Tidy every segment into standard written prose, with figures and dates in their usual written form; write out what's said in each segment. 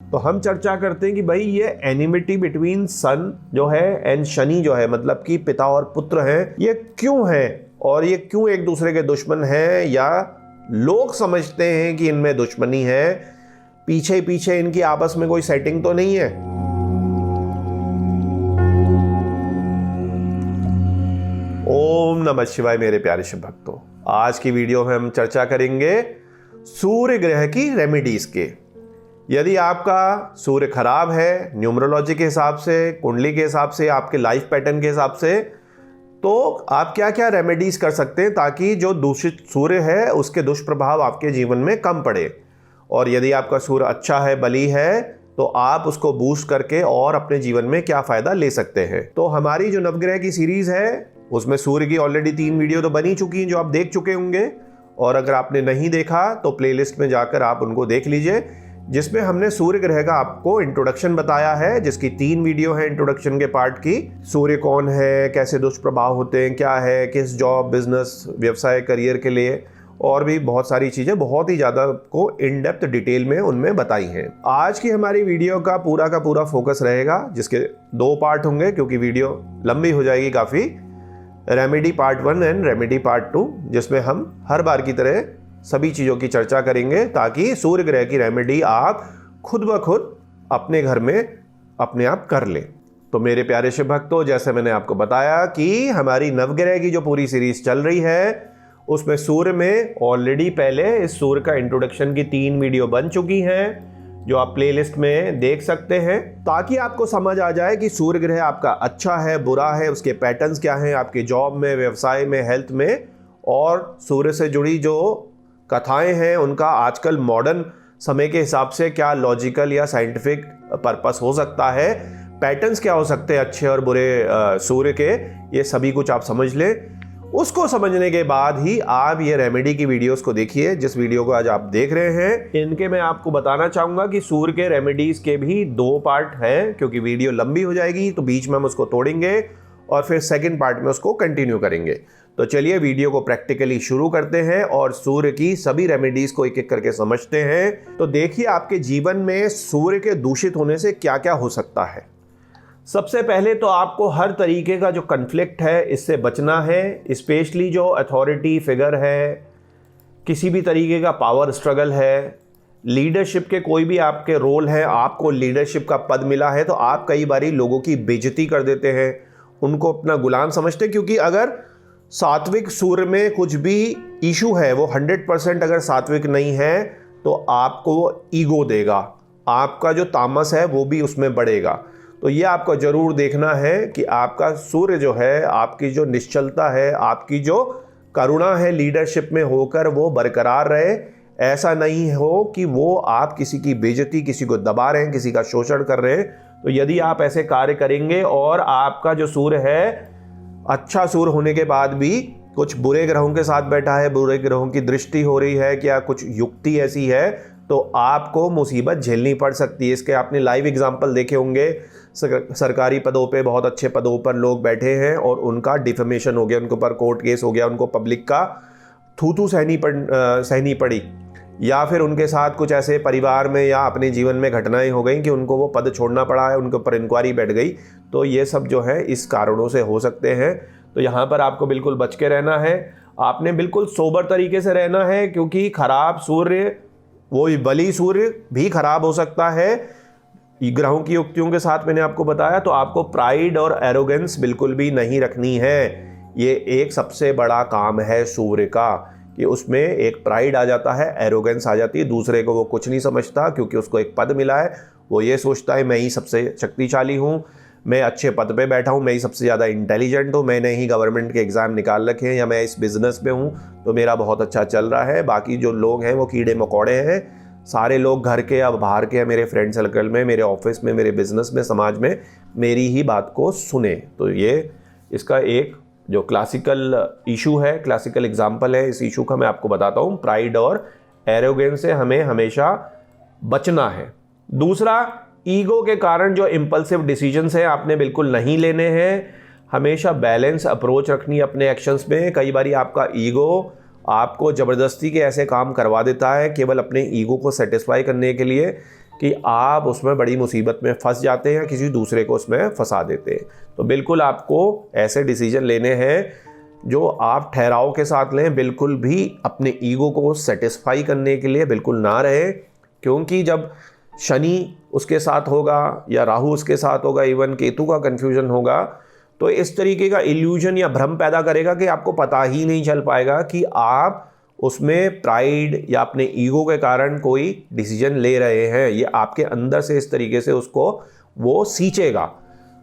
तो हम चर्चा करते हैं कि भाई ये एनिमिटी बिटवीन सन जो है एंड शनि जो है, मतलब कि पिता और पुत्र हैं, ये क्यों है और ये क्यों एक दूसरे के दुश्मन हैं, या लोग समझते हैं कि इनमें दुश्मनी है, पीछे पीछे इनकी आपस में कोई सेटिंग तो नहीं है। ओम नमः शिवाय मेरे प्यारे शिव भक्तों, आज की वीडियो में हम चर्चा करेंगे सूर्य ग्रह की रेमेडीज के। यदि आपका सूर्य खराब है न्यूमरोलॉजी के हिसाब से, कुंडली के हिसाब से, आपके लाइफ पैटर्न के हिसाब से, तो आप क्या क्या रेमेडीज कर सकते हैं ताकि जो दूषित सूर्य है उसके दुष्प्रभाव आपके जीवन में कम पड़े। और यदि आपका सूर्य अच्छा है, बली है, तो आप उसको बूस्ट करके और अपने जीवन में क्या फायदा ले सकते हैं। तो हमारी जो नवग्रह की सीरीज है उसमें सूर्य की ऑलरेडी 3 वीडियो तो बनी चुकी हैं जो आप देख चुके होंगे, और अगर आपने नहीं देखा तो प्लेलिस्ट में जाकर आप उनको देख लीजिए, जिसमें हमने सूर्य ग्रह का आपको इंट्रोडक्शन बताया है, जिसकी 3 वीडियो है इंट्रोडक्शन के पार्ट की। सूर्य कौन है, कैसे दुष्प्रभाव होते हैं, क्या है, किस जॉब, बिजनेस, व्यवसाय, करियर के लिए, और भी बहुत सारी चीजें बहुत ही ज्यादा को इन डेप्थ डिटेल में उनमें बताई हैं। आज की हमारी वीडियो का पूरा फोकस रहेगा, जिसके 2 पार्ट होंगे क्योंकि वीडियो लंबी हो जाएगी काफी। Remedy part 1 and remedy part 2, जिसमें हम हर बार की तरह सभी चीज़ों की चर्चा करेंगे ताकि सूर्य ग्रह की रेमेडी आप खुद ब खुद अपने घर में अपने आप कर लें। तो मेरे प्यारे शिव भक्तों, जैसे मैंने आपको बताया कि हमारी नवग्रह की जो पूरी सीरीज चल रही है उसमें सूर्य में ऑलरेडी पहले इस सूर्य का इंट्रोडक्शन की 3 वीडियो बन चुकी हैं जो आप प्लेलिस्ट में देख सकते हैं, ताकि आपको समझ आ जाए कि सूर्य ग्रह आपका अच्छा है, बुरा है, उसके पैटर्न्स क्या हैं आपके जॉब में, व्यवसाय में, हेल्थ में, और सूर्य से जुड़ी जो कथाएं हैं उनका आजकल मॉडर्न समय के हिसाब से क्या लॉजिकल या साइंटिफिक पर्पस हो सकता है, पैटर्न्स क्या हो सकते हैं अच्छे और बुरे सूर्य के, ये सभी कुछ आप समझ लें। उसको समझने के बाद ही आप ये रेमेडी की वीडियोस को देखिए, जिस वीडियो को आज आप देख रहे हैं। इनके मैं आपको बताना चाहूंगा कि सूर्य के रेमेडीज के भी 2 पार्ट हैं, क्योंकि वीडियो लंबी हो जाएगी तो बीच में हम उसको तोड़ेंगे और फिर सेकंड पार्ट में उसको कंटिन्यू करेंगे। तो चलिए वीडियो को प्रैक्टिकली शुरू करते हैं और सूर्य की सभी रेमेडीज को एक एक करके समझते हैं। तो देखिए आपके जीवन में सूर्य के दूषित होने से क्या क्या हो सकता है। सबसे पहले तो आपको हर तरीके का जो कन्फ्लिक्ट है इससे बचना है, स्पेशली जो अथॉरिटी फिगर है, किसी भी तरीके का पावर स्ट्रगल है, लीडरशिप के कोई भी आपके रोल है, आपको लीडरशिप का पद मिला है, तो आप कई बारी लोगों की बेइज्जती कर देते हैं, उनको अपना गुलाम समझते हैं, क्योंकि अगर सात्विक सूर्य में कुछ भी इशू है वो 100% अगर सात्विक नहीं है तो आपको ईगो देगा, आपका जो तामस है वो भी उसमें बढ़ेगा। तो ये आपको जरूर देखना है कि आपका सूर्य जो है, आपकी जो निश्चलता है, आपकी जो करुणा है लीडरशिप में होकर वो बरकरार रहे। ऐसा नहीं हो कि वो आप किसी की बेइज्जती, किसी को दबा रहे हैं, किसी का शोषण कर रहे हैं। तो यदि आप ऐसे कार्य करेंगे और आपका जो सूर्य है अच्छा सूर्य होने के बाद भी कुछ बुरे ग्रहों के साथ बैठा है, बुरे ग्रहों की दृष्टि हो रही है, क्या कुछ युक्ति ऐसी है, तो आपको मुसीबत झेलनी पड़ सकती है। इसके आपने लाइव एग्जाम्पल देखे होंगे, सरकारी पदों पे, बहुत अच्छे पदों पर लोग बैठे हैं और उनका डिफेमेशन हो गया, उनके ऊपर कोर्ट केस हो गया, उनको पब्लिक का थू सहनी पड़ी, या फिर उनके साथ कुछ ऐसे परिवार में या अपने जीवन में घटनाएं हो गई कि उनको वो पद छोड़ना पड़ा है, उनके ऊपर इंक्वायरी बैठ गई। तो ये सब जो है इस कारणों से हो सकते हैं। तो यहाँ पर आपको बिल्कुल बच के रहना है, आपने बिल्कुल सोबर तरीके से रहना है, क्योंकि खराब सूर्य, वो बली सूर्य भी खराब हो सकता है। ग्रहों की युक्तियों के साथ मैंने आपको बताया, तो आपको प्राइड और एरोगेंस बिल्कुल भी नहीं रखनी है। ये एक सबसे बड़ा काम है सूर्य का, कि उसमें एक प्राइड आ जाता है, एरोगेंस आ जाती है, दूसरे को वो कुछ नहीं समझता, क्योंकि उसको एक पद मिला है, वो ये सोचता है मैं ही सबसे शक्तिशाली हूँ, मैं अच्छे पद पे बैठा हूँ, मैं ही सबसे ज़्यादा इंटेलिजेंट हूँ, मैंने ही गवर्नमेंट के एग्ज़ाम निकाल रखे हैं, या मैं इस बिज़नेस में हूँ तो मेरा बहुत अच्छा चल रहा है, बाकी जो लोग हैं वो कीड़े मकोड़े हैं, सारे लोग घर के या बाहर के, मेरे फ्रेंड सर्कल में, मेरे ऑफिस में, मेरे बिजनेस में, समाज में मेरी ही बात को सुने। तो ये इसका एक जो क्लासिकल इशू है, क्लासिकल एग्जाम्पल है इस इशू का, मैं आपको बताता हूँ। प्राइड और एरोगेंस से हमें हमेशा बचना है। दूसरा, ईगो के कारण जो इम्पल्सिव डिसीजंस हैं आपने बिल्कुल नहीं लेने हैं। हमेशा बैलेंस अप्रोच रखनी अपने एक्शंस में। कई बारी आपका ईगो आपको ज़बरदस्ती के ऐसे काम करवा देता है केवल अपने ईगो को सेटिस्फाई करने के लिए, कि आप उसमें बड़ी मुसीबत में फंस जाते हैं या किसी दूसरे को उसमें फंसा देते हैं। तो बिल्कुल आपको ऐसे डिसीजन लेने हैं जो आप ठहराव के साथ लें, बिल्कुल भी अपने ईगो को सेटिस्फाई करने के लिए बिल्कुल ना रहे, क्योंकि जब शनि उसके साथ होगा या राहु उसके साथ होगा, इवन केतु का कन्फ्यूजन होगा, तो इस तरीके का इल्यूजन या भ्रम पैदा करेगा कि आपको पता ही नहीं चल पाएगा कि आप उसमें प्राइड या अपने ईगो के कारण कोई डिसीजन ले रहे हैं। ये आपके अंदर से इस तरीके से उसको वो सींचेगा।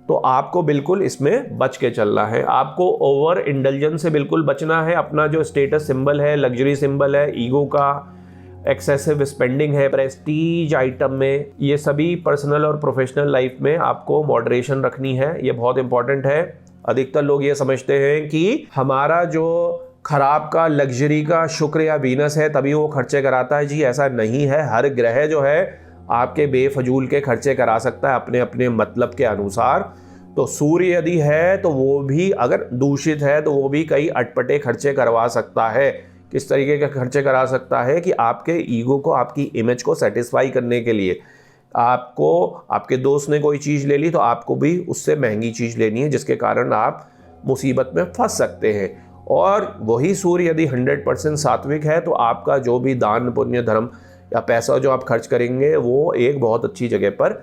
तो आपको बिल्कुल इसमें बच के चलना है। आपको ओवर इंडल्जेंस से बिल्कुल बचना है। अपना जो स्टेटस सिंबल है, लग्जरी सिंबल है, ईगो का एक्सेसिव स्पेंडिंग है प्रेस्टीज आइटम में, ये सभी पर्सनल और प्रोफेशनल लाइफ में आपको मॉडरेशन रखनी है। ये बहुत इंपॉर्टेंट है। अधिकतर लोग ये समझते हैं कि हमारा जो खराब का, लग्जरी का शुक्र या वीनस है तभी वो खर्चे कराता है। जी ऐसा नहीं है। हर ग्रह जो है आपके बेफजूल के खर्चे करा सकता है अपने अपने मतलब के अनुसार। तो सूर्य यदि है तो वो भी अगर दूषित है तो वो भी कई अटपटे खर्चे करवा सकता है। किस तरीके के खर्चे करा सकता है कि आपके ईगो को, आपकी इमेज को सेटिस्फाई करने के लिए आपको, आपके दोस्त ने कोई चीज़ ले ली तो आपको भी उससे महंगी चीज़ लेनी है, जिसके कारण आप मुसीबत में फंस सकते हैं। और वही सूर्य यदि 100% सात्विक है तो आपका जो भी दान पुण्य धर्म या पैसा जो आप खर्च करेंगे वो एक बहुत अच्छी जगह पर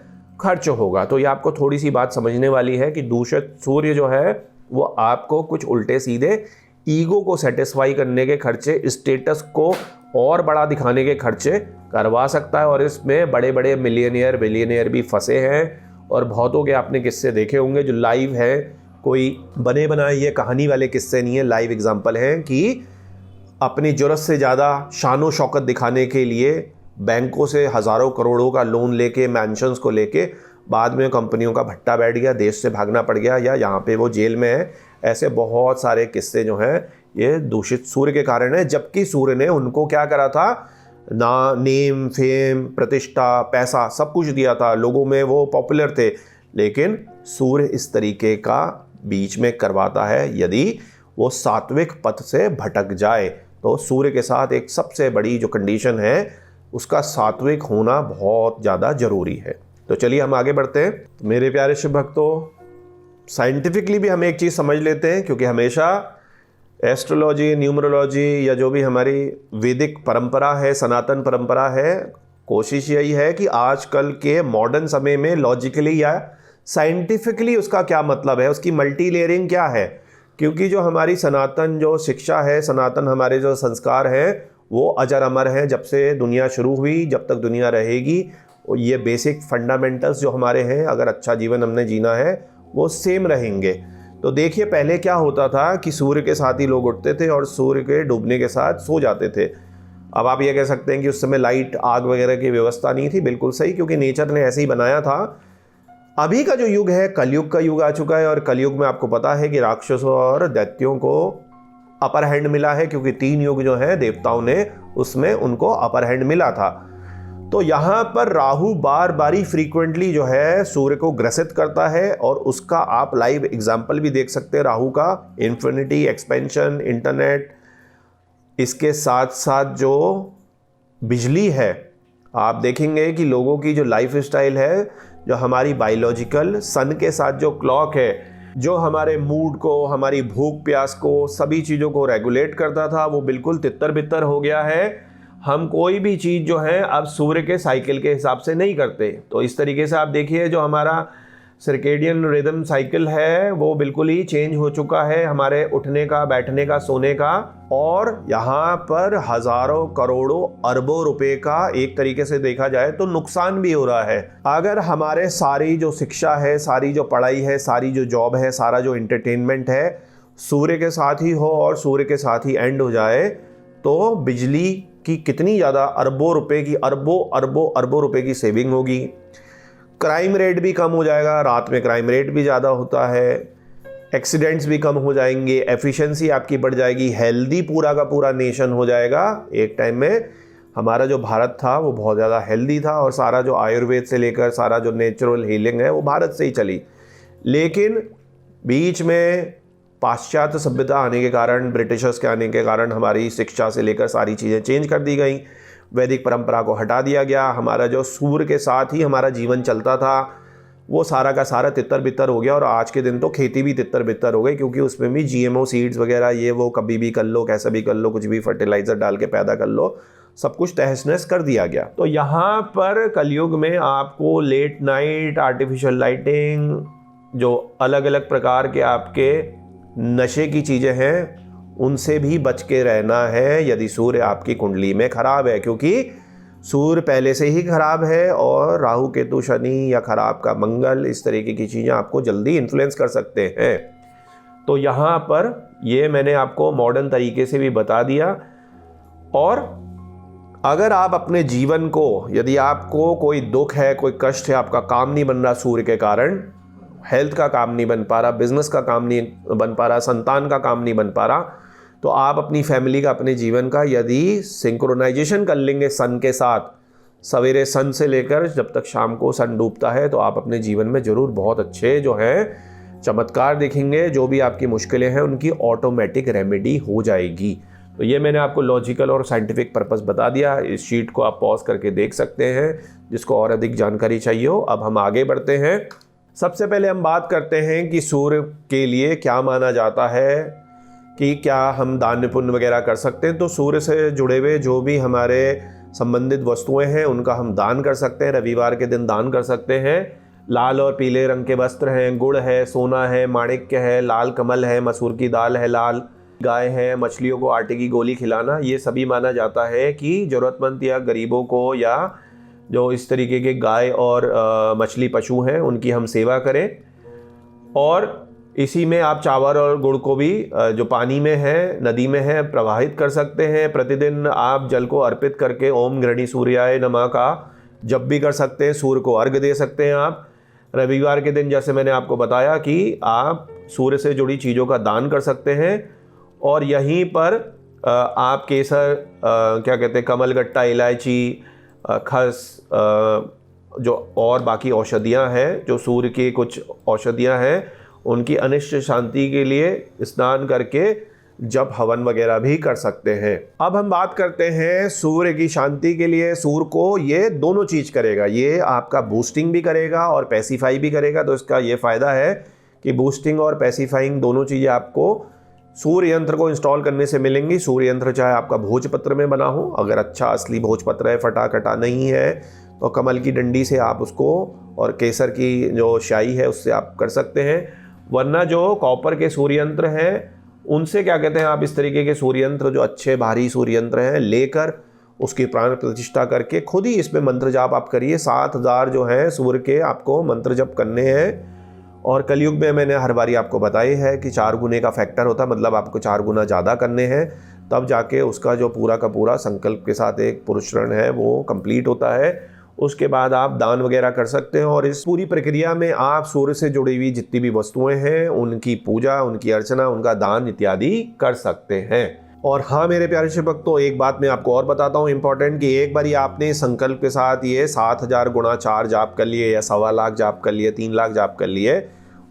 खर्च होगा। तो ये आपको थोड़ी सी बात समझने वाली है कि दूषित सूर्य जो है वो आपको कुछ उल्टे सीधे ईगो को सेटिस्फाई करने के खर्चे, स्टेटस को और बड़ा दिखाने के खर्चे करवा सकता है। और इसमें बड़े बड़े मिलियनियर बिलियनियर भी फंसे हैं और बहुतों के आपने किस्से देखे होंगे जो लाइव है, कोई बने बनाए ये कहानी वाले किस्से नहीं है, लाइव एग्जाम्पल हैं कि अपनी ज़रूरत से ज़्यादा शानो शौकत दिखाने के लिए बैंकों से हज़ारों करोड़ों का लोन लेके, मैंशंस को लेके, बाद में कंपनियों का भट्टा बैठ गया, देश से भागना पड़ गया या यहाँ पे वो जेल में है। ऐसे बहुत सारे किस्से जो हैं ये दूषित सूर्य के कारण है। जबकि सूर्य ने उनको क्या करा था, ना नेम फेम प्रतिष्ठा पैसा सब कुछ दिया था, लोगों में वो पॉपुलर थे। लेकिन सूर्य इस तरीके का बीच में करवाता है यदि वो सात्विक पथ से भटक जाए। तो सूर्य के साथ एक सबसे बड़ी जो कंडीशन है उसका सात्विक होना बहुत ज़्यादा ज़रूरी है। तो चलिए हम आगे बढ़ते हैं। मेरे प्यारे शिव भक्तों, साइंटिफिकली भी हम एक चीज़ समझ लेते हैं, क्योंकि हमेशा एस्ट्रोलॉजी, न्यूमरोलॉजी या जो भी हमारी वैदिक परंपरा है, सनातन परंपरा है, कोशिश यही है कि आजकल के मॉडर्न समय में लॉजिकली या साइंटिफिकली उसका क्या मतलब है, उसकी मल्टी लेयरिंग क्या है। क्योंकि जो हमारी सनातन जो शिक्षा है, सनातन हमारे जो संस्कार हैं वो अजर अमर हैं। जब से दुनिया शुरू हुई, जब तक दुनिया रहेगी, ये बेसिक फंडामेंटल्स जो हमारे हैं, अगर अच्छा जीवन हमने जीना है वो सेम रहेंगे। तो देखिए पहले क्या होता था कि सूर्य के साथ ही लोग उठते थे और सूर्य के डूबने के साथ सो जाते थे। अब आप ये कह सकते हैं कि उस समय लाइट, आग वगैरह की व्यवस्था नहीं थी। बिल्कुल सही, क्योंकि नेचर ने ऐसे ही बनाया था। अभी का जो युग है कलयुग का युग आ चुका है और कलयुग में आपको पता है कि राक्षसों और दैत्यों को अपर हैंड मिला है, क्योंकि 3 युग जो है देवताओं ने उसमें उनको अपर हैंड मिला था। तो यहाँ पर राहु बार बारी फ्रीक्वेंटली जो है सूर्य को ग्रसित करता है और उसका आप लाइव एग्जाम्पल भी देख सकते हैं राहु का। इन्फिनिटी, एक्सपेंशन, इंटरनेट, इसके साथ साथ जो बिजली है, आप देखेंगे कि लोगों की जो लाइफ स्टाइल है, जो हमारी बायोलॉजिकल सन के साथ जो क्लॉक है, जो हमारे मूड को, हमारी भूख प्यास को, सभी चीज़ों को रेगुलेट करता था, वो बिल्कुल तितर बितर हो गया है। हम कोई भी चीज़ जो है अब सूर्य के साइकिल के हिसाब से नहीं करते। तो इस तरीके से आप देखिए जो हमारा सर्केडियन रिदम साइकिल है वो बिल्कुल ही चेंज हो चुका है, हमारे उठने का, बैठने का, सोने का। और यहाँ पर हज़ारों करोड़ों अरबों रुपए का एक तरीके से देखा जाए तो नुकसान भी हो रहा है। अगर हमारे सारी जो शिक्षा है, सारी जो पढ़ाई है, सारी जो जॉब है, सारा जो एंटरटेनमेंट है सूर्य के साथ ही हो और सूर्य के साथ ही एंड हो जाए, तो बिजली की कितनी ज़्यादा अरबों रुपए की, अरबों रुपए की सेविंग होगी। क्राइम रेट भी कम हो जाएगा, रात में क्राइम रेट भी ज़्यादा होता है, एक्सीडेंट्स भी कम हो जाएंगे, एफिशिएंसी आपकी बढ़ जाएगी, हेल्दी पूरा का पूरा नेशन हो जाएगा। एक टाइम में हमारा जो भारत था वो बहुत ज़्यादा हेल्दी था और सारा जो आयुर्वेद से लेकर सारा जो नेचुरल हीलिंग है वो भारत से ही चली। लेकिन बीच में पाश्चात्य सभ्यता आने के कारण, ब्रिटिशर्स के आने के कारण हमारी शिक्षा से लेकर सारी चीज़ें चेंज कर दी गई। वैदिक परंपरा को हटा दिया गया। हमारा जो सूर्य के साथ ही हमारा जीवन चलता था वो सारा का सारा तितर बितर हो गया। और आज के दिन तो खेती भी तितर बितर हो गई, क्योंकि उसमें भी GMO सीड्स वगैरह ये वो कभी भी कर लो, कैसा भी कर लो, कुछ भी फर्टिलाइज़र डाल के पैदा कर लो, सब कुछ तहस नहस कर दिया गया। तो यहाँ पर कलयुग में आपको लेट नाइट, आर्टिफिशियल लाइटिंग, जो अलग अलग प्रकार के आपके नशे की चीज़ें हैं उनसे भी बच के रहना है यदि सूर्य आपकी कुंडली में खराब है, क्योंकि सूर्य पहले से ही खराब है और राहु केतु शनि या खराब का मंगल, इस तरीके की चीज़ें आपको जल्दी इन्फ्लुएंस कर सकते हैं। तो यहाँ पर ये मैंने आपको मॉडर्न तरीके से भी बता दिया। और अगर आप अपने जीवन को, यदि आपको कोई दुख है, कोई कष्ट है, आपका काम नहीं बन रहा सूर्य के कारण, हेल्थ का काम नहीं बन पा रहा, बिजनेस का काम नहीं बन पा रहा, संतान का काम नहीं बन पा रहा, तो आप अपनी फैमिली का, अपने जीवन का यदि सिंक्रोनाइजेशन कर लेंगे सन के साथ, सवेरे सन से लेकर जब तक शाम को सन डूबता है, तो आप अपने जीवन में ज़रूर बहुत अच्छे जो है चमत्कार देखेंगे। जो भी आपकी मुश्किलें हैं उनकी ऑटोमेटिक रेमेडी हो जाएगी। तो ये मैंने आपको लॉजिकल और साइंटिफिक पर्पस बता दिया। इस शीट को आप पॉज करके देख सकते हैं जिसको और अधिक जानकारी चाहिए हो। अब हम आगे बढ़ते हैं। सबसे पहले हम बात करते हैं कि सूर्य के लिए क्या माना जाता है, कि क्या हम दान पुण्य वगैरह कर सकते हैं। तो सूर्य से जुड़े हुए जो भी हमारे संबंधित वस्तुएं हैं उनका हम दान कर सकते हैं। रविवार के दिन दान कर सकते हैं। लाल और पीले रंग के वस्त्र हैं, गुड़ है, सोना है, माणिक्य है, लाल कमल है, मसूर की दाल है, लाल गाय है, मछलियों को आटे की गोली खिलाना, ये सभी माना जाता है कि ज़रूरतमंद या गरीबों को, या जो इस तरीके के गाय और मछली पशु हैं उनकी हम सेवा करें। और इसी में आप चावल और गुड़ को भी जो पानी में है, नदी में है, प्रवाहित कर सकते हैं। प्रतिदिन आप जल को अर्पित करके ओम गृणी सूर्याय नमः का जप भी कर सकते हैं। सूर्य को अर्घ दे सकते हैं आप। रविवार के दिन जैसे मैंने आपको बताया कि आप सूर्य से जुड़ी चीज़ों का दान कर सकते हैं। और यहीं पर आप केसर, क्या कहते हैं, कमलगट्टा, इलायची, खस, जो और बाकी औषधियाँ हैं, जो सूर्य की कुछ औषधियाँ हैं, उनकी अनिष्ट शांति के लिए स्नान करके जप हवन वगैरह भी कर सकते हैं। अब हम बात करते हैं सूर्य की शांति के लिए। सूर्य को ये दोनों चीज़ करेगा, ये आपका बूस्टिंग भी करेगा और पैसिफाई भी करेगा। तो इसका ये फ़ायदा है कि बूस्टिंग और पैसिफाइंग दोनों चीज़ें आपको सूर्य यंत्र को इंस्टॉल करने से मिलेंगी। सूर्य यंत्र चाहे आपका भोजपत्र में बना हो, अगर अच्छा असली भोजपत्र है, फटा कटा नहीं है, तो कमल की डंडी से आप उसको, और केसर की जो स्याही है उससे आप कर सकते हैं। वरना जो कॉपर के सूर्य यंत्र हैं उनसे क्या कहते हैं, आप इस तरीके के सूर्य यंत्र, जो अच्छे भारी सूर्य यंत्र हैं, लेकर उसकी प्राण प्रतिष्ठा करके खुद ही इसमें मंत्र जाप आप करिए। 7000 जो है सूर्य के आपको मंत्र जप करने हैं। और कलयुग में मैंने हर बारी आपको बताई है कि 4 गुने का फैक्टर होता है, मतलब आपको 4 गुना ज़्यादा करने हैं, तब जाके उसका जो पूरा का पूरा संकल्प के साथ एक पुरुषरण है वो कंप्लीट होता है। उसके बाद आप दान वगैरह कर सकते हैं। और इस पूरी प्रक्रिया में आप सूर्य से जुड़ी हुई जितनी भी वस्तुएं हैं उनकी पूजा, उनकी अर्चना, उनका दान इत्यादि कर सकते हैं। और हाँ मेरे प्यारे शिव भक्तों, एक बात मैं आपको और बताता हूँ इम्पोर्टेंट, कि एक बार आपने संकल्प के साथ ये 7000 गुणा 4 जाप कर लिए, या 1.25 लाख जाप कर लिए, 3 लाख जाप कर लिए,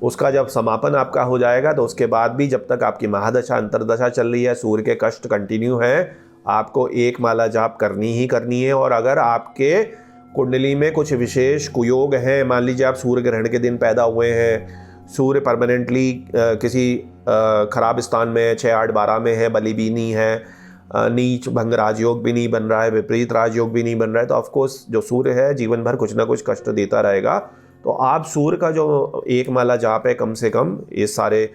उसका जब समापन आपका हो जाएगा तो उसके बाद भी जब तक आपकी महादशा अंतरदशा चल रही है, सूर्य के कष्ट कंटिन्यू है, आपको 1 माला जाप करनी ही करनी है। और अगर आपके कुंडली में कुछ विशेष कुयोग हैं, मान लीजिए आप सूर्य ग्रहण के दिन पैदा हुए हैं, सूर्य परमानेंटली किसी खराब स्थान में 6, 8, 12 में है, बली भी नहीं है, नीच भंग राजयोग भी नहीं बन रहा है, विपरीत राजयोग भी नहीं बन रहा है, तो ऑफकोर्स जो सूर्य है जीवन भर कुछ ना कुछ कष्ट देता रहेगा। तो आप सूर्य का जो 1 माला जाप है कम से कम इस सारे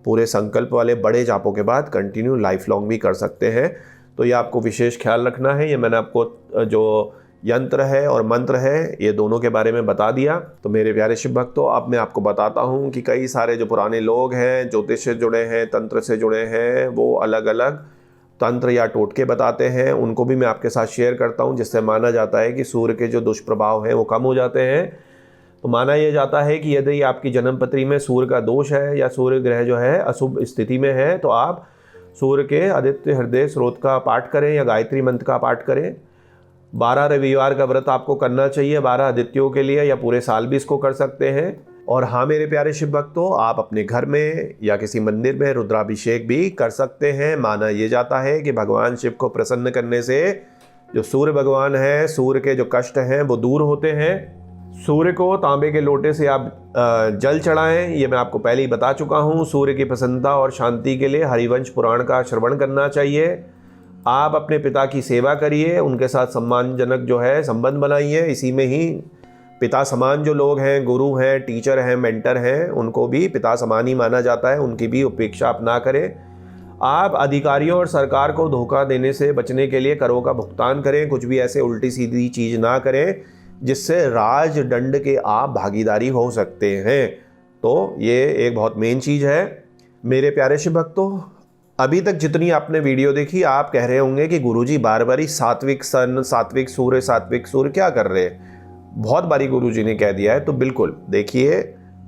पूरे संकल्प वाले बड़े जापों के बाद कंटिन्यू लाइफ लॉन्ग भी कर सकते हैं। तो ये आपको विशेष ख्याल रखना है। ये मैंने आपको जो यंत्र है और मंत्र है ये दोनों के बारे में बता दिया। तो मेरे प्यारे शिव भक्तों, अब मैं आपको बताता हूँ कि कई सारे जो पुराने लोग हैं, ज्योतिष से जुड़े हैं, तंत्र से जुड़े हैं, वो अलग अलग तंत्र या टोटके बताते हैं। उनको भी मैं आपके साथ शेयर करता हूँ, जिससे माना जाता है कि सूर्य के जो दुष्प्रभाव हैं वो कम हो जाते हैं। तो माना यह जाता है कि यदि आपकी जन्मपत्री में सूर्य का दोष है या सूर्य ग्रह जो है अशुभ स्थिति में है, तो आप सूर्य के आदित्य हृदय स्रोत का पाठ करें या गायत्री मंत्र का पाठ करें। 12 रविवार का व्रत आपको करना चाहिए, 12 आदित्यों के लिए, या पूरे साल भी इसको कर सकते हैं। और हाँ मेरे प्यारे शिव भक्तों, आप अपने घर में या किसी मंदिर में रुद्राभिषेक भी कर सकते हैं। माना यह जाता है कि भगवान शिव को प्रसन्न करने से जो सूर्य भगवान है, सूर्य के जो कष्ट हैं वो दूर होते हैं। सूर्य को तांबे के लोटे से आप जल चढ़ाएं, ये मैं आपको पहले ही बता चुका हूँ। सूर्य की प्रसन्नता और शांति के लिए हरिवंश पुराण का श्रवण करना चाहिए। आप अपने पिता की सेवा करिए, उनके साथ सम्मानजनक जो है संबंध बनाइए। इसी में ही पिता समान जो लोग हैं, गुरु हैं, टीचर हैं, मेंटर हैं, उनको भी पिता समान ही माना जाता है, उनकी भी उपेक्षा आप ना करें। आप अधिकारियों और सरकार को धोखा देने से बचने के लिए करों का भुगतान करें। कुछ भी ऐसे उल्टी सीधी चीज़ ना करें जिससे राजदंड के आप भागीदारी हो सकते हैं। तो ये एक बहुत मेन चीज़ है। मेरे प्यारे शिव भक्तों, अभी तक जितनी आपने वीडियो देखी, आप कह रहे होंगे कि गुरुजी बार बार ही सात्विक सन, सात्विक सूर्य क्या कर रहे हैं। बहुत बारी गुरुजी ने कह दिया है। तो बिल्कुल देखिए,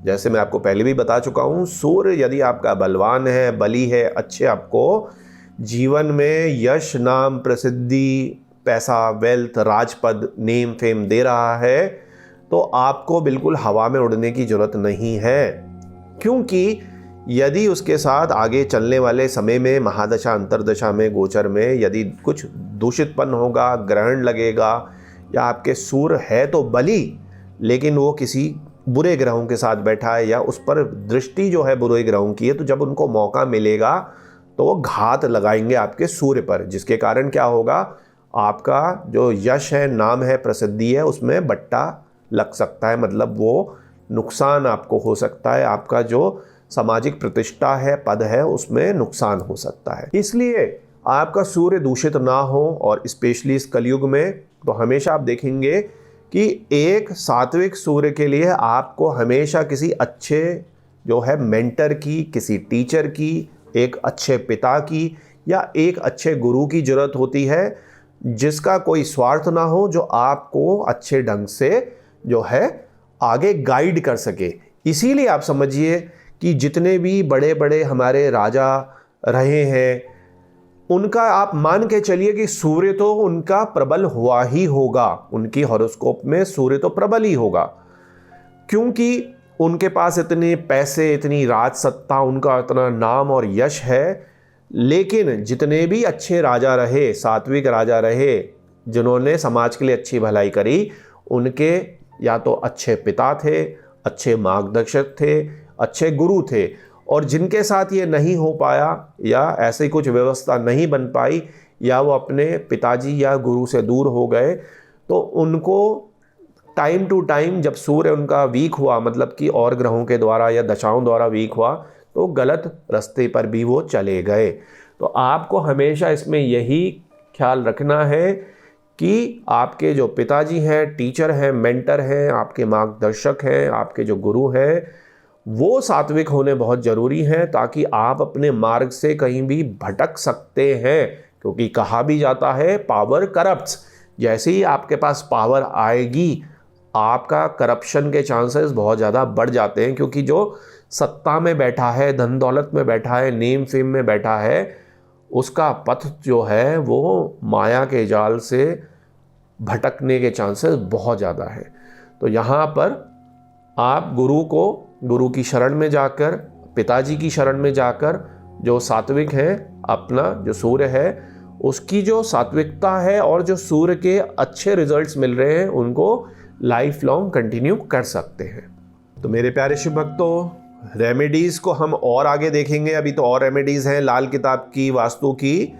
जैसे मैं आपको पहले भी बता चुका हूँ, सूर्य यदि आपका बलवान है, बली है, अच्छे आपको जीवन में यश, नाम, प्रसिद्धि, पैसा, वेल्थ, राजपद, नेम, फेम दे रहा है, तो आपको बिल्कुल हवा में उड़ने की जरूरत नहीं है। क्योंकि यदि उसके साथ आगे चलने वाले समय में महादशा, अंतरदशा में, गोचर में यदि कुछ दूषितपन होगा, ग्रहण लगेगा, या आपके सूर्य है तो बली लेकिन वो किसी बुरे ग्रहों के साथ बैठा है, या उस पर दृष्टि जो है बुरे ग्रहों की है, तो जब उनको मौका मिलेगा तो वो घात लगाएंगे आपके सूर्य पर, जिसके कारण क्या होगा, आपका जो यश है, नाम है, प्रसिद्धि है, उसमें बट्टा लग सकता है। मतलब वो नुकसान आपको हो सकता है। आपका जो सामाजिक प्रतिष्ठा है, पद है, उसमें नुकसान हो सकता है। इसलिए आपका सूर्य दूषित ना हो, और स्पेशली इस कलयुग में तो हमेशा आप देखेंगे कि एक सात्विक सूर्य के लिए आपको हमेशा किसी अच्छे जो है मेंटर की, किसी टीचर की, एक अच्छे पिता की, या एक अच्छे गुरु की जरूरत होती है, जिसका कोई स्वार्थ ना हो, जो आपको अच्छे ढंग से जो है आगे गाइड कर सके। इसीलिए आप समझिए कि जितने भी बड़े बड़े हमारे राजा रहे हैं, उनका आप मान के चलिए कि सूर्य तो उनका प्रबल हुआ ही होगा। उनकी हॉरोस्कोप में सूर्य तो प्रबल ही होगा, क्योंकि उनके पास इतने पैसे, इतनी राज सत्ता, उनका इतना नाम और यश है। लेकिन जितने भी अच्छे राजा रहे, सात्विक राजा रहे, जिन्होंने समाज के लिए अच्छी भलाई करी, उनके या तो अच्छे पिता थे, अच्छे मार्गदर्शक थे, अच्छे गुरु थे। और जिनके साथ ये नहीं हो पाया, या ऐसी कुछ व्यवस्था नहीं बन पाई, या वो अपने पिताजी या गुरु से दूर हो गए, तो उनको टाइम टू टाइम जब सूर्य उनका वीक हुआ, मतलब कि और ग्रहों के द्वारा या दशाओं द्वारा वीक हुआ, तो गलत रास्ते पर भी वो चले गए। तो आपको हमेशा इसमें यही ख्याल रखना है कि आपके जो पिताजी हैं, टीचर हैं, मेंटर हैं, आपके मार्गदर्शक हैं, आपके जो गुरु हैं, वो सात्विक होने बहुत ज़रूरी हैं, ताकि आप अपने मार्ग से कहीं भी भटक सकते हैं। क्योंकि कहा भी जाता है पावर करप्ट्स। जैसे ही आपके पास पावर आएगी, आपका करप्शन के चांसेस बहुत ज़्यादा बढ़ जाते हैं। क्योंकि जो सत्ता में बैठा है, धन दौलत में बैठा है, नेम फेम में बैठा है, उसका पथ जो है वो माया के जाल से भटकने के चांसेस बहुत ज़्यादा है। तो यहाँ पर आप गुरु की शरण में जाकर, पिताजी की शरण में जाकर, जो सात्विक है, अपना जो सूर्य है, उसकी जो सात्विकता है और जो सूर्य के अच्छे रिजल्ट्स मिल रहे हैं, उनको लाइफ लॉन्ग कंटिन्यू कर सकते हैं। तो मेरे प्यारे शिव भक्तों, रेमेडीज़ को हम और आगे देखेंगे। अभी तो और रेमेडीज़ हैं लाल किताब की, वास्तु की।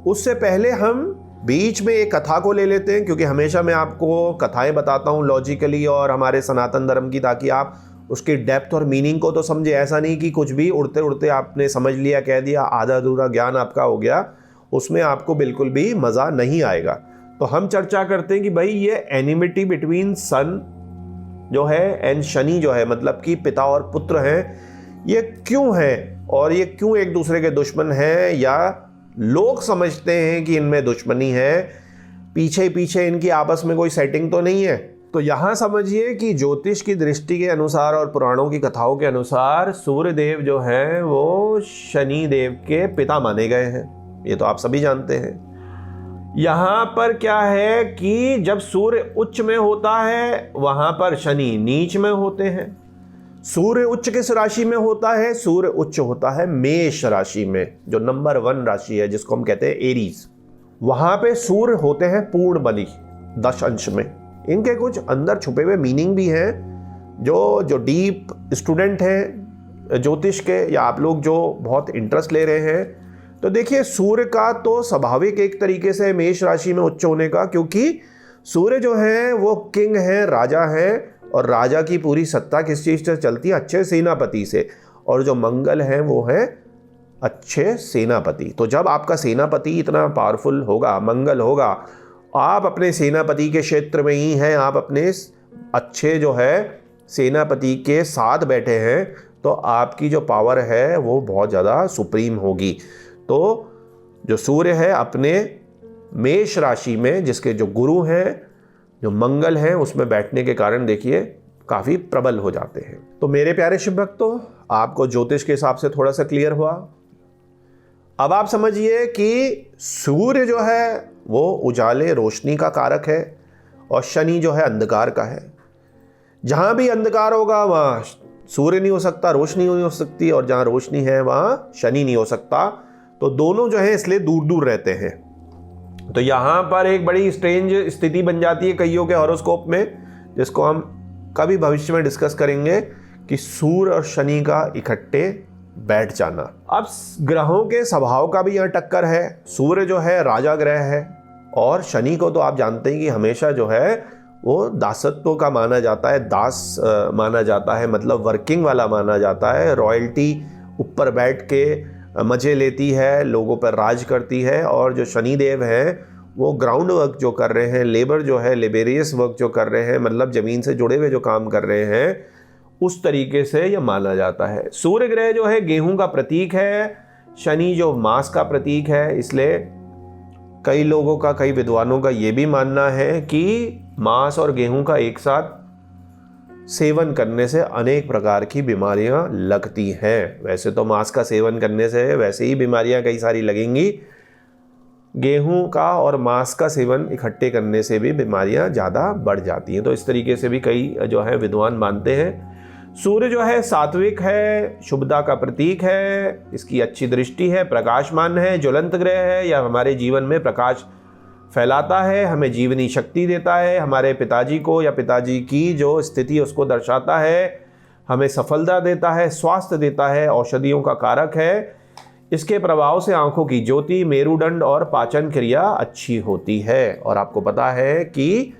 उससे पहले हम बीच में एक कथा को ले लेते हैं, क्योंकि हमेशा मैं आपको कथाएं बताता हूं लॉजिकली और हमारे सनातन धर्म की, ताकि आप उसकी डेप्थ और मीनिंग को तो समझे। ऐसा नहीं कि कुछ भी उड़ते उड़ते आपने समझ लिया, कह दिया, आधा अधूरा ज्ञान आपका हो गया, उसमें आपको बिल्कुल भी मज़ा नहीं आएगा। तो हम चर्चा करते हैं कि भाई ये एनिमिटी बिटवीन सन जो है एंड शनि जो है, मतलब कि पिता और पुत्र हैं, ये क्यों है, और ये क्यों एक दूसरे के दुश्मन हैं, या लोग समझते हैं कि इनमें दुश्मनी है, पीछे पीछे इनकी आपस में कोई सेटिंग तो नहीं है। तो यहाँ समझिए कि ज्योतिष की दृष्टि के अनुसार और पुराणों की कथाओं के अनुसार सूर्य देव जो हैं वो शनि देव के पिता माने गए हैं। ये तो आप सभी जानते हैं। यहाँ पर क्या है कि जब सूर्य उच्च में होता है, वहां पर शनि नीच में होते हैं। सूर्य उच्च किस राशि में होता है? सूर्य उच्च होता है मेष राशि में, जो नंबर 1 राशि है, जिसको हम कहते हैं एरीज। वहां पे सूर्य होते हैं पूर्ण बली 10 अंश में। इनके कुछ अंदर छुपे हुए मीनिंग भी हैं जो डीप स्टूडेंट हैं ज्योतिष के, या आप लोग जो बहुत इंटरेस्ट ले रहे हैं। तो देखिए, सूर्य का तो स्वाभाविक एक तरीके से मेष राशि में उच्च होने का, क्योंकि सूर्य जो है वो किंग है, राजा है, और राजा की पूरी सत्ता किस चीज से चलती है? अच्छे सेनापति से। और जो मंगल है वो है अच्छे सेनापति। तो जब आपका सेनापति इतना पावरफुल होगा, मंगल होगा, आप अपने सेनापति के क्षेत्र में ही हैं, आप अपने अच्छे जो है सेनापति के साथ बैठे हैं, तो आपकी जो पावर है वो बहुत ज़्यादा सुप्रीम होगी। तो जो सूर्य है अपने मेष राशि में, जिसके जो गुरु हैं, जो मंगल हैं, उसमें बैठने के कारण देखिए काफ़ी प्रबल हो जाते हैं। तो मेरे प्यारे शिव भक्तों, आपको ज्योतिष के हिसाब से थोड़ा सा क्लियर हुआ। अब आप समझिए कि सूर्य जो है वो उजाले रोशनी का कारक है, और शनि जो है अंधकार का है। जहां भी अंधकार होगा वहां सूर्य नहीं हो सकता, रोशनी नहीं हो सकती, और जहां रोशनी है वहां शनि नहीं हो सकता। तो दोनों जो है इसलिए दूर दूर रहते हैं। तो यहां पर एक बड़ी स्ट्रेंज स्थिति बन जाती है कईयों के हॉरोस्कोप में, जिसको हम कभी भविष्य में डिस्कस करेंगे, कि सूर्य और शनि का इकट्ठे बैठ जाना। अब ग्रहों के स्वभाव का भी यहाँ टक्कर है। सूर्य जो है राजा ग्रह है, और शनि को तो आप जानते हैं कि हमेशा जो है वो दासत्व का माना जाता है, दास माना जाता है, मतलब वर्किंग वाला माना जाता है। रॉयल्टी ऊपर बैठ के मजे लेती है, लोगों पर राज करती है। और जो शनि देव हैं वो ग्राउंड वर्क जो कर रहे हैं, लेबर जो है लेबेरियस वर्क जो कर रहे हैं, मतलब ज़मीन से जुड़े हुए जो काम कर रहे हैं, उस तरीके से यह माना जाता है। सूर्य ग्रह जो है गेहूं का प्रतीक है, शनि जो मांस का प्रतीक है। इसलिए कई लोगों का, कई विद्वानों का ये भी मानना है कि मांस और गेहूं का एक साथ सेवन करने से अनेक प्रकार की बीमारियां लगती हैं। वैसे तो मांस का सेवन करने से वैसे ही बीमारियां कई सारी लगेंगी, गेहूं का और मांस का सेवन इकट्ठे करने से भी बीमारियां ज़्यादा बढ़ जाती हैं। तो इस तरीके से भी कई जो है विद्वान मानते हैं। सूर्य जो है सात्विक है, शुभता का प्रतीक है, इसकी अच्छी दृष्टि है, प्रकाशमान है, ज्वलंत ग्रह है, या हमारे जीवन में प्रकाश फैलाता है, हमें जीवनी शक्ति देता है, हमारे पिताजी को या पिताजी की जो स्थिति उसको दर्शाता है, हमें सफलता देता है, स्वास्थ्य देता है, औषधियों का कारक है। इसके प्रभाव से आंखों की ज्योति, मेरुदंड और पाचन क्रिया अच्छी होती है। और आपको पता है कि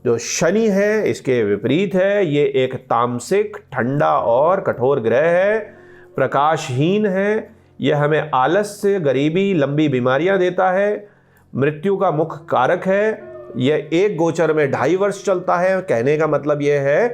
जो शनि है इसके विपरीत है, ये एक तामसिक, ठंडा और कठोर ग्रह है, प्रकाशहीन है, यह हमें आलस्य, गरीबी, लंबी बीमारियां देता है, मृत्यु का मुख्य कारक है। यह एक गोचर में 2.5 वर्ष चलता है। कहने का मतलब यह है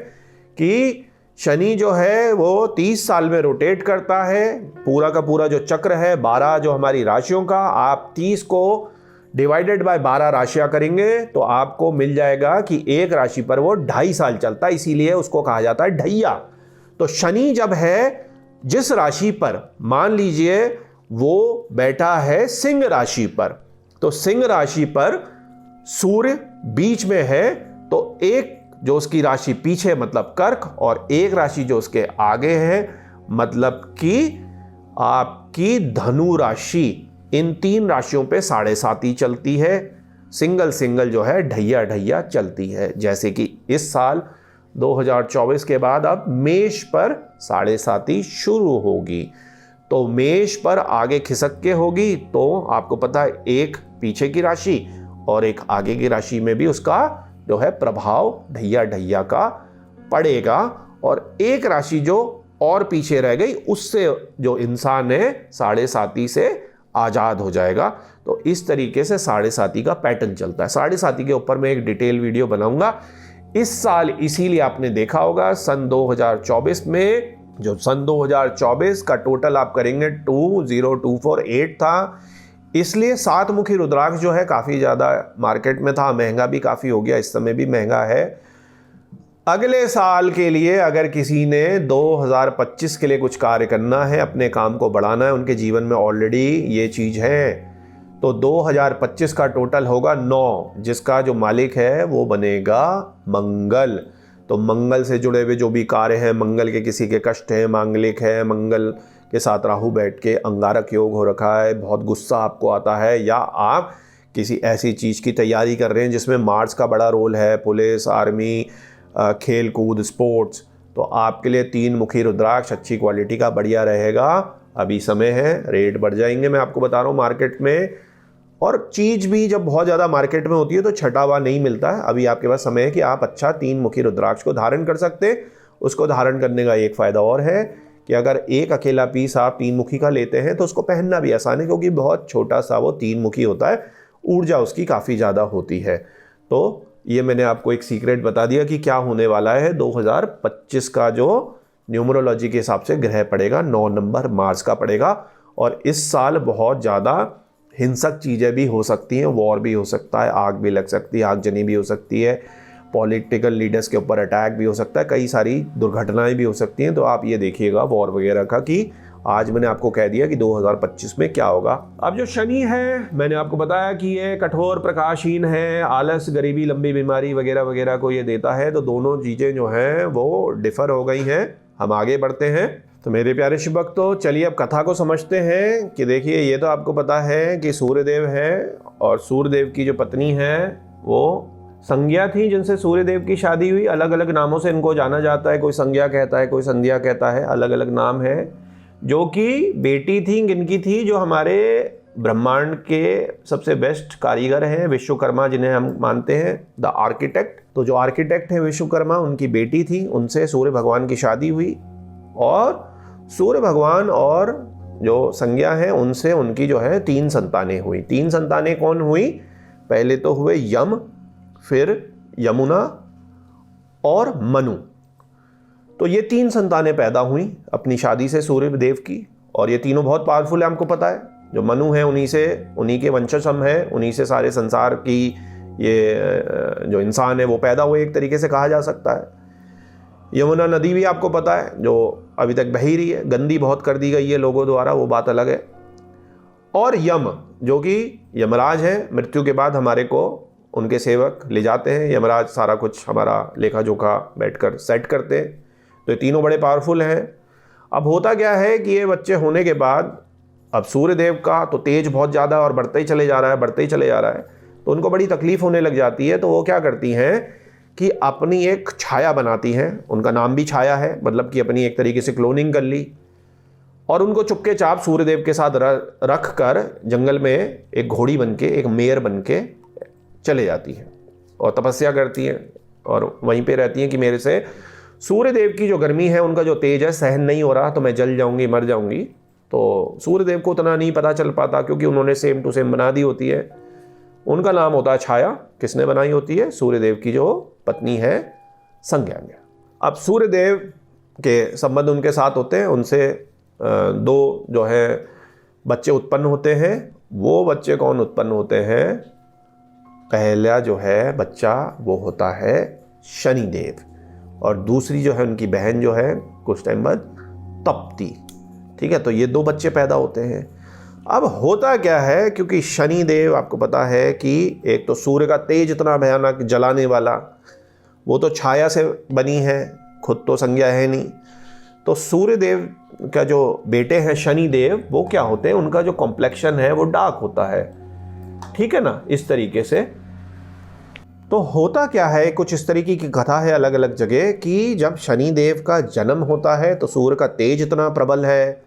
कि शनि जो है वो 30 साल में रोटेट करता है। पूरा का पूरा जो चक्र है 12 जो हमारी राशियों का, आप 30 को डिवाइडेड बाय 12 राशियां करेंगे तो आपको मिल जाएगा कि एक राशि पर वो 2.5 साल चलता है, इसीलिए उसको कहा जाता है ढैया। तो शनि जब है जिस राशि पर, मान लीजिए वो बैठा है सिंह राशि पर, तो सिंह राशि पर सूर्य बीच में है, तो एक जो उसकी राशि पीछे मतलब कर्क, और एक राशि जो उसके आगे है मतलब कि आपकी धनु राशि। इन 3 राशियों पे 7.5 चलती है, सिंगल जो है ढैया चलती है। जैसे कि इस साल 2024 के बाद अब मेष पर 7.5 शुरू होगी, तो मेष पर आगे खिसक के होगी। तो आपको पता है एक पीछे की राशि और एक आगे की राशि में भी उसका जो है प्रभाव ढैया का पड़ेगा, और एक राशि जो और पीछे रह गई उससे जो इंसान है 7.5 से आज़ाद हो जाएगा। तो इस तरीके से 7.5 का पैटर्न चलता है। 7.5 के ऊपर मैं एक डिटेल वीडियो बनाऊंगा इस साल, इसीलिए आपने देखा होगा सन 2024 में, जो सन 2024 का टोटल आप करेंगे 20248 था, इसलिए 7 मुखी रुद्राक्ष जो है काफ़ी ज़्यादा मार्केट में था, महंगा भी काफ़ी हो गया, इस समय भी महंगा है। अगले साल के लिए अगर किसी ने 2025 के लिए कुछ कार्य करना है, अपने काम को बढ़ाना है, उनके जीवन में ऑलरेडी ये चीज़ है, तो 2025 का टोटल होगा 9, जिसका जो मालिक है वो बनेगा मंगल। तो मंगल से जुड़े हुए जो भी कार्य हैं, मंगल के किसी के कष्ट हैं, मांगलिक है, मंगल के साथ राहु बैठ के अंगारक योग हो रखा है, बहुत गुस्सा आपको आता है, या आप किसी ऐसी चीज़ की तैयारी कर रहे हैं जिसमें मार्स का बड़ा रोल है, पुलिस, आर्मी, खेल कूद, स्पोर्ट्स, तो आपके लिए 3 मुखी रुद्राक्ष अच्छी क्वालिटी का बढ़िया रहेगा। अभी समय है, रेट बढ़ जाएंगे, मैं आपको बता रहा हूँ मार्केट में। और चीज़ भी जब बहुत ज़्यादा मार्केट में होती है तो छटा हुआ नहीं मिलता है। अभी आपके पास समय है कि आप अच्छा 3 मुखी रुद्राक्ष को धारण कर सकते हैं। उसको धारण करने का एक फ़ायदा और है कि अगर एक अकेला पीस आप 3 मुखी का लेते हैं तो उसको पहनना भी आसान है, क्योंकि बहुत छोटा सा वो 3 मुखी होता है, ऊर्जा उसकी काफ़ी ज़्यादा होती है। तो ये मैंने आपको एक सीक्रेट बता दिया कि क्या होने वाला है। 2025 का जो न्यूमरोलॉजी के हिसाब से ग्रह पड़ेगा 9 नंबर मार्स का पड़ेगा। और इस साल बहुत ज़्यादा हिंसक चीज़ें भी हो सकती हैं, वॉर भी हो सकता है, आग भी लग सकती है, आगजनी भी हो सकती है, पॉलिटिकल लीडर्स के ऊपर अटैक भी हो सकता है, कई सारी दुर्घटनाएं भी हो सकती हैं। तो आप ये देखिएगा वॉर वगैरह का कि आज मैंने आपको कह दिया कि 2025 में क्या होगा। अब जो शनि है, मैंने आपको बताया कि ये कठोर, प्रकाशहीन है, आलस, गरीबी, लंबी बीमारी वगैरह वगैरह को ये देता है। तो दोनों चीज़ें जो हैं वो डिफर हो गई हैं। हम आगे बढ़ते हैं। तो मेरे प्यारे शिव भक्तों, चलिए अब कथा को समझते हैं। कि देखिए, ये तो आपको पता है कि सूर्यदेव है, और सूर्यदेव की जो पत्नी है वो संज्ञा थी, जिनसे सूर्यदेव की शादी हुई। अलग अलग नामों से इनको जाना जाता है, कोई संज्ञा कहता है, कोई संध्या कहता है, अलग अलग नाम है। जो कि बेटी थी, किनकी थी, जो हमारे ब्रह्मांड के सबसे बेस्ट कारीगर हैं, विश्वकर्मा, जिन्हें हम मानते हैं द आर्किटेक्ट। तो जो आर्किटेक्ट हैं विश्वकर्मा, उनकी बेटी थी, उनसे सूर्य भगवान की शादी हुई। और सूर्य भगवान और जो संज्ञा है उनसे उनकी जो है 3 संतानें हुई। 3 संतानें कौन हुई? पहले तो हुए यम, फिर यमुना और मनु। तो ये 3 संतानें पैदा हुई अपनी शादी से सूर्य देव की। और ये तीनों बहुत पावरफुल है, हमको पता है। जो मनु है उन्हीं के वंशज हम हैं, उन्हीं से सारे संसार की ये जो इंसान है वो पैदा हुए, एक तरीके से कहा जा सकता है। यमुना नदी भी आपको पता है, जो अभी तक बह ही रही है, गंदी बहुत कर दी गई है लोगों द्वारा, वो बात अलग है। और यम, जो कि यमराज है, मृत्यु के बाद हमारे को उनके सेवक ले जाते हैं। यमराज सारा कुछ हमारा लेखा जोखा बैठकर सेट करते हैं। तो ये तीनों बड़े पावरफुल हैं। अब होता क्या है कि ये बच्चे होने के बाद अब सूर्यदेव का तो तेज बहुत ज़्यादा और बढ़ते ही चले जा रहा है, बढ़ते ही चले जा रहा है। तो उनको बड़ी तकलीफ होने लग जाती है। तो वो क्या करती हैं कि अपनी एक छाया बनाती हैं। उनका नाम भी छाया है, मतलब कि अपनी एक तरीके से क्लोनिंग कर ली। और उनको चुपके चाप सूर्यदेव के साथ रख कर जंगल में एक घोड़ी बन के, एक मेयर बन के चले जाती हैं और तपस्या करती हैं। और वहीं पे रहती हैं कि मेरे से सूर्यदेव की जो गर्मी है, उनका जो तेज है, सहन नहीं हो रहा, तो मैं जल जाऊंगी, मर जाऊंगी। तो सूर्यदेव को उतना नहीं पता चल पाता, क्योंकि उन्होंने सेम टू सेम बना दी होती है। उनका नाम होता है छाया। किसने बनाई होती है? सूर्यदेव की जो पत्नी है संज्ञा ने। अब सूर्यदेव के संबंध उनके साथ होते हैं, उनसे 2 जो है बच्चे उत्पन्न होते हैं। वो बच्चे कौन उत्पन्न होते हैं? पहला जो है बच्चा वो होता है शनिदेव, और दूसरी जो है उनकी बहन जो है कुछ टाइम बाद तप्ती। ठीक है, तो ये 2 बच्चे पैदा होते हैं। अब होता क्या है, क्योंकि शनिदेव आपको पता है कि एक तो सूर्य का तेज इतना भयानक जलाने वाला, वो तो छाया से बनी है, खुद तो संज्ञा है नहीं। तो सूर्यदेव का जो बेटे हैं शनिदेव, वो क्या होते हैं, उनका जो कॉम्प्लेक्शन है वो डार्क होता है। ठीक है ना, इस तरीके से। तो होता क्या है, कुछ इस तरीके की कथा है अलग अलग जगह कि जब शनिदेव का जन्म होता है तो सूर्य का तेज इतना प्रबल है,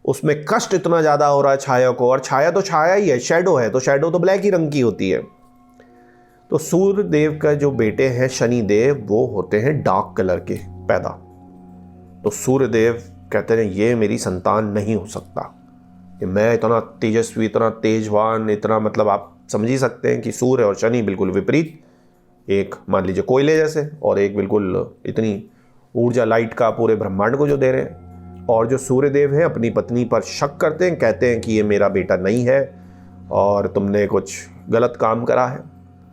उसमें कष्ट इतना ज़्यादा हो रहा है छाया को। और छाया तो छाया ही है, शैडो है, तो शैडो तो ब्लैक ही रंग की होती है। तो सूर्यदेव का जो बेटे हैं शनिदेव, वो होते हैं डार्क कलर के पैदा। तो सूर्यदेव कहते हैं ये मेरी संतान नहीं हो सकता, कि मैं इतना तेजस्वी, इतना तेजवान, इतना, मतलब आप समझ ही सकते हैं कि सूर्य और शनि बिल्कुल विपरीत। एक मान लीजिए कोयले जैसे, और एक बिल्कुल इतनी ऊर्जा, लाइट का पूरे ब्रह्मांड को जो दे रहे हैं। और जो सूर्यदेव हैं अपनी पत्नी पर शक करते हैं, कहते हैं कि ये मेरा बेटा नहीं है और तुमने कुछ गलत काम करा है।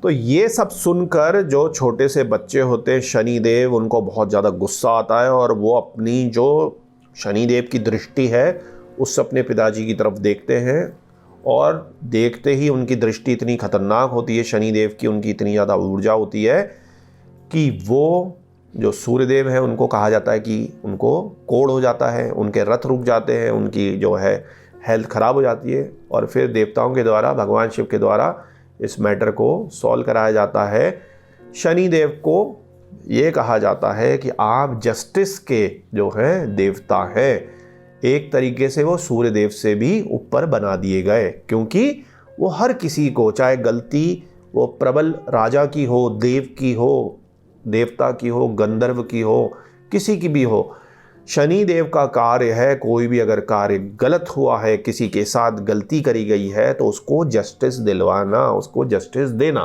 तो ये सब सुनकर जो छोटे से बच्चे होते हैं शनिदेव, उनको बहुत ज़्यादा गुस्सा आता है। और वो अपनी जो शनिदेव की दृष्टि है उससे अपने पिताजी की तरफ देखते हैं। और देखते ही उनकी दृष्टि इतनी खतरनाक होती है शनिदेव की, उनकी इतनी ज़्यादा ऊर्जा होती है कि वो जो सूर्यदेव है उनको कहा जाता है कि उनको कोढ़ हो जाता है, उनके रथ रुक जाते हैं, उनकी जो है हेल्थ ख़राब हो जाती है। और फिर देवताओं के द्वारा, भगवान शिव के द्वारा इस मैटर को सॉल्व कराया जाता है। शनि देव को ये कहा जाता है कि आप जस्टिस के जो हैं देवता हैं। एक तरीके से वो सूर्य देव से भी ऊपर बना दिए गए, क्योंकि वो हर किसी को, चाहे गलती वो प्रबल राजा की हो, देव की हो, देवता की हो, गंधर्व की हो, किसी की भी हो, शनि देव का कार्य है कोई भी अगर कार्य गलत हुआ है, किसी के साथ गलती करी गई है, तो उसको जस्टिस दिलवाना, उसको जस्टिस देना।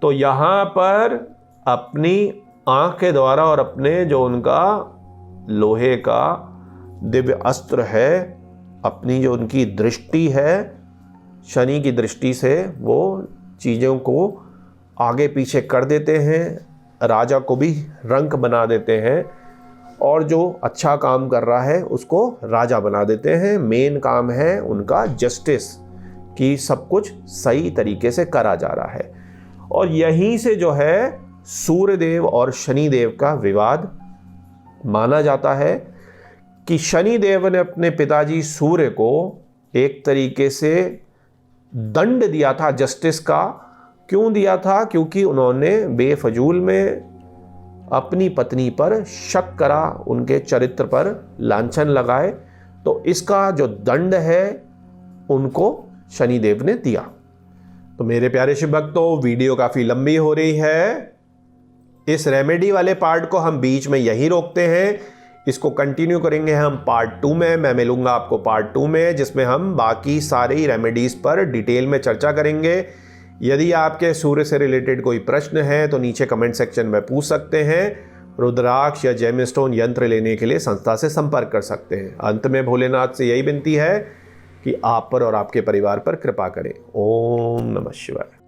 तो यहाँ पर अपनी आँख के द्वारा और अपने जो उनका लोहे का दिव्य अस्त्र है, अपनी जो उनकी दृष्टि है, शनि की दृष्टि से वो चीज़ों को आगे पीछे कर देते हैं, राजा को भी रंक बना देते हैं, और जो अच्छा काम कर रहा है उसको राजा बना देते हैं। मेन काम है उनका जस्टिस, कि सब कुछ सही तरीके से करा जा रहा है। और यहीं से जो है सूर्य देव और शनि देव का विवाद माना जाता है कि शनि देव ने अपने पिताजी सूर्य को एक तरीके से दंड दिया था जस्टिस का। क्यों दिया था? क्योंकि उन्होंने बेफजूल में अपनी पत्नी पर शक करा, उनके चरित्र पर लांछन लगाए, तो इसका जो दंड है उनको शनिदेव ने दिया। तो मेरे प्यारे शिव भक्तों, वीडियो काफ़ी लंबी हो रही है, इस रेमेडी वाले पार्ट को हम बीच में यहीं रोकते हैं। इसको कंटिन्यू करेंगे हम पार्ट 2 में। मैं मिलूंगा आपको पार्ट 2 में, जिसमें हम बाकी सारी रेमेडीज़ पर डिटेल में चर्चा करेंगे। यदि आपके सूर्य से रिलेटेड कोई प्रश्न है तो नीचे कमेंट सेक्शन में पूछ सकते हैं। रुद्राक्ष या जेमस्टोन यंत्र लेने के लिए संस्था से संपर्क कर सकते हैं। अंत में भोलेनाथ से यही विनती है कि आप पर और आपके परिवार पर कृपा करें। ओम नमः शिवाय।